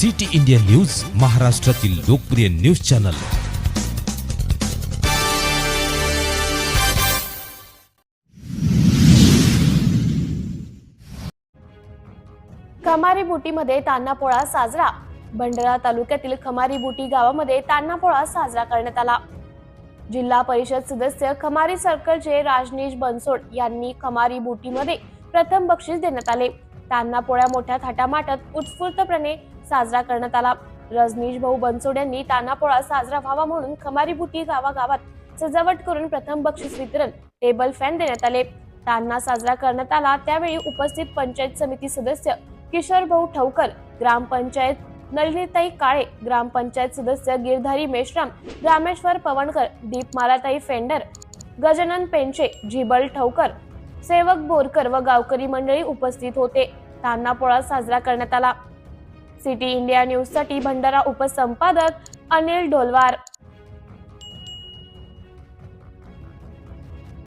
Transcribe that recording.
City India news, महाराष्ट्रातील लोकप्रिय news channel. खमारी बुटीमध्ये तान्हापोळा साजरा। भंडारा तालुक्यातील खमारी बुटी गावामध्ये तान्हापोळा साजरा करण्यात आला। जिल्हा परिषद सदस्य खमारी सर्कलचे राजनीश बनसोड यांनी खमारी बुटीमध्ये प्रथम बक्षीस देण्यात आले। तान्हापोळा मोठ्या थाटामाटात उत्स्फूर्तपणे साजरा करण्यात आला। रजनीश भाऊ बनसोड यांनी तान्हापोळा साजरा व्हावा म्हणून खमारी बुटी गावागावात सजावट करून प्रथम बक्षीस वितरण, टेबल फॅन देण्यात आले। तान्हा साजरा करण्यात आला त्यावेळी उपस्थित पंचायत समिती सदस्य किशोर भाऊ ठवकर, ग्रामपंचायत नलिनीताई काळे, ग्रामपंचायत सदस्य गिरधारी मेश्राम, रामेश्वर पवनकर, दीपमालाताई फेंडर, गजानन पेंचे, झिबल ठवकर, सेवक बोरकर व गावकरी मंडळी उपस्थित होते। तान्हापोळा साजरा करण्यात आला। सिटी इंडिया न्यूज साठी भंडारा उपसंपादक अनिल ढोलवार।